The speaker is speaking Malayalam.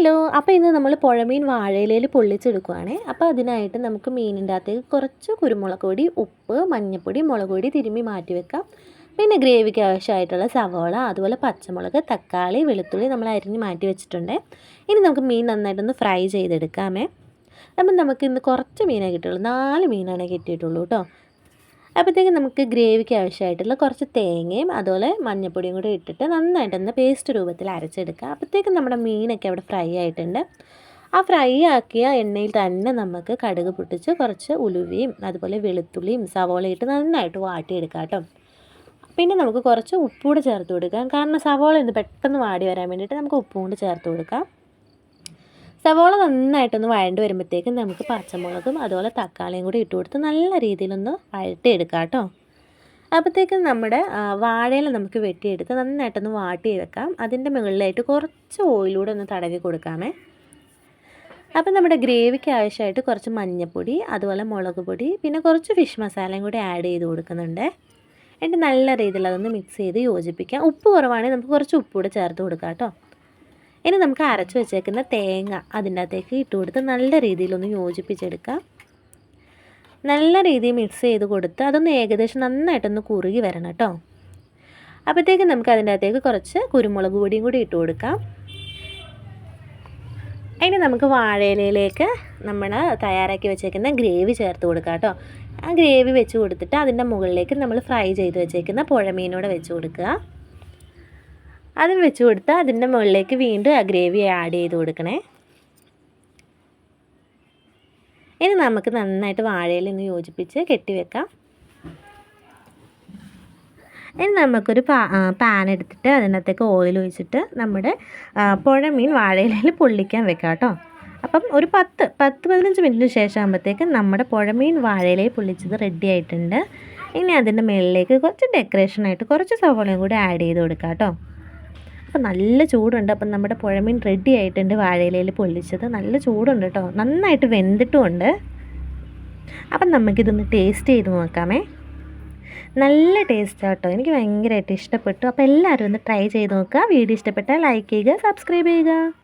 ഹലോ, അപ്പോൾ ഇന്ന് നമ്മൾ പുഴമീൻ വാഴയിലയിൽ പൊള്ളിച്ചെടുക്കുവാണേ. അപ്പോൾ അതിനായിട്ട് നമുക്ക് മീനിൻ്റെ അകത്തേക്ക് കുറച്ച് കുരുമുളക് പൊടി, ഉപ്പ്, മഞ്ഞൾപ്പൊടി, മുളക് പൊടി തിരുമ്മി മാറ്റി വെക്കാം. പിന്നെ ഗ്രേവിക്ക് ആവശ്യമായിട്ടുള്ള സവോള, അതുപോലെ പച്ചമുളക്, തക്കാളി, വെളുത്തുള്ളി നമ്മൾ അരിഞ്ഞ് മാറ്റി വെച്ചിട്ടുണ്ട്. ഇനി നമുക്ക് മീൻ നന്നായിട്ടൊന്ന് ഫ്രൈ ചെയ്തെടുക്കാമേ. അപ്പം നമുക്ക് ഇന്ന് കുറച്ച് മീനേ കിട്ടുള്ളൂ, 4 മീനാണേ കിട്ടിയിട്ടുള്ളൂ കേട്ടോ. അപ്പോഴത്തേക്കും നമുക്ക് ഗ്രേവിക്ക് ആവശ്യമായിട്ടുള്ള കുറച്ച് തേങ്ങയും അതുപോലെ മഞ്ഞൾപ്പൊടിയും കൂടി ഇട്ടിട്ട് നന്നായിട്ടൊന്ന് പേസ്റ്റ് രൂപത്തിൽ അരച്ചെടുക്കുക. അപ്പോഴത്തേക്കും നമ്മുടെ മീനൊക്കെ അവിടെ ഫ്രൈ ആയിട്ടുണ്ട്. ആ ഫ്രൈ ആക്കിയ എണ്ണയിൽ തന്നെ നമുക്ക് കടുക് പൊട്ടിച്ച് കുറച്ച് ഉലുവയും അതുപോലെ വെളുത്തുള്ളിയും സവോളയും ഇട്ട് നന്നായിട്ട് വാട്ടിയെടുക്കാം കേട്ടോ. പിന്നെ നമുക്ക് കുറച്ച് ഉപ്പ് കൂടെ ചേർത്ത് കൊടുക്കാം. കാരണം സവോള ഒന്ന് പെട്ടെന്ന് വാടി വരാൻ വേണ്ടിയിട്ട് നമുക്ക് ഉപ്പും കൂടി ചേർത്ത് കൊടുക്കാം. സവോള നന്നായിട്ടൊന്ന് വഴണ്ട് വരുമ്പോഴത്തേക്കും നമുക്ക് പച്ചമുളകും അതുപോലെ തക്കാളിയും കൂടി ഇട്ട് കൊടുത്ത് നല്ല രീതിയിലൊന്ന് വഴട്ടിയെടുക്കാം കേട്ടോ. അപ്പോഴത്തേക്കും നമ്മുടെ വാഴയില നമുക്ക് വെട്ടിയെടുത്ത് നന്നായിട്ടൊന്ന് വാട്ടി വെക്കാം. അതിൻ്റെ മുകളിലായിട്ട് കുറച്ച് ഓയിലൂടെ ഒന്ന് തടവി കൊടുക്കാമേ. അപ്പം നമ്മുടെ ഗ്രേവിക്ക് ആവശ്യമായിട്ട് കുറച്ച് മഞ്ഞൾപ്പൊടി, അതുപോലെ മുളക് പൊടി, പിന്നെ കുറച്ച് ഫിഷ് മസാലയും കൂടി ആഡ് ചെയ്ത് കൊടുക്കുന്നുണ്ട്. എന്നിട്ട് നല്ല രീതിയിൽ അതൊന്ന് മിക്സ് ചെയ്ത് യോജിപ്പിക്കാം. ഉപ്പ് കുറവാണെങ്കിൽ നമുക്ക് കുറച്ച് ഉപ്പ് കൂടെ ചേർത്ത് കൊടുക്കാം കേട്ടോ. ഇനി നമുക്ക് അരച്ച് വെച്ചേക്കുന്ന തേങ്ങ അതിൻ്റെ അകത്തേക്ക് ഇട്ട് കൊടുത്ത് നല്ല രീതിയിലൊന്ന് യോജിപ്പിച്ചെടുക്കാം. നല്ല രീതിയിൽ മിക്സ് ചെയ്ത് കൊടുത്ത് അതൊന്ന് ഏകദേശം നന്നായിട്ടൊന്ന് കുറുകി വരണം കേട്ടോ. അപ്പോഴത്തേക്കും നമുക്ക് അതിൻ്റെ അകത്തേക്ക് കുറച്ച് കുരുമുളക് പൊടിയും കൂടി ഇട്ട് കൊടുക്കാം. അതിന് നമുക്ക് വാഴയിലയിലേക്ക് നമ്മൾ തയ്യാറാക്കി വെച്ചേക്കുന്ന ഗ്രേവി ചേർത്ത് കൊടുക്കാം കേട്ടോ. ആ ഗ്രേവി വെച്ച് കൊടുത്തിട്ട് അതിൻ്റെ മുകളിലേക്ക് നമ്മൾ ഫ്രൈ ചെയ്ത് വെച്ചേക്കുന്ന പുഴമീനോടെ വെച്ച് കൊടുക്കുക. അതിന് വെച്ച് കൊടുത്താൽ അതിൻ്റെ മുകളിലേക്ക് വീണ്ടും ആ ഗ്രേവി ആഡ് ചെയ്ത് കൊടുക്കണേ. ഇനി നമുക്ക് നന്നായിട്ട് വാഴയിൽ നിന്ന് യോജിപ്പിച്ച് കെട്ടിവെക്കാം. ഇനി നമുക്കൊരു പാൻ എടുത്തിട്ട് അതിനകത്തേക്ക് ഓയിൽ ഒഴിച്ചിട്ട് നമ്മുടെ പുഴമീൻ വാഴയിലയിൽ പൊള്ളിക്കാൻ വെക്കാം കേട്ടോ. അപ്പം ഒരു 10-15 മിനിറ്റിന് ശേഷം ആകുമ്പോഴത്തേക്കും നമ്മുടെ പുഴമീൻ വാഴയിലയിൽ പൊള്ളിച്ചത് റെഡി ആയിട്ടുണ്ട്. ഇനി അതിൻ്റെ മുകളിലേക്ക് കുറച്ച് ഡെക്കറേഷനായിട്ട് കുറച്ച് സവോളയും കൂടി ആഡ് ചെയ്ത് കൊടുക്കാം കേട്ടോ. അപ്പോൾ നല്ല ചൂടുണ്ട്. അപ്പം നമ്മുടെ പുഴമീൻ റെഡി ആയിട്ടുണ്ട്. വാഴയിലയിൽ പൊള്ളിച്ചത് നല്ല ചൂടുണ്ട് കേട്ടോ, നന്നായിട്ട് വെന്തിട്ടുമുണ്ട്. അപ്പം നമുക്കിതൊന്ന് ടേസ്റ്റ് ചെയ്ത് നോക്കാമേ. നല്ല ടേസ്റ്റ് കേട്ടോ, എനിക്ക് ഭയങ്കരമായിട്ട് ഇഷ്ടപ്പെട്ടു. അപ്പോൾ എല്ലാവരും ഒന്ന് ട്രൈ ചെയ്ത് നോക്കുക. വീഡിയോ ഇഷ്ടപ്പെട്ടാൽ ലൈക്ക് ചെയ്യുക, സബ്സ്ക്രൈബ് ചെയ്യുക.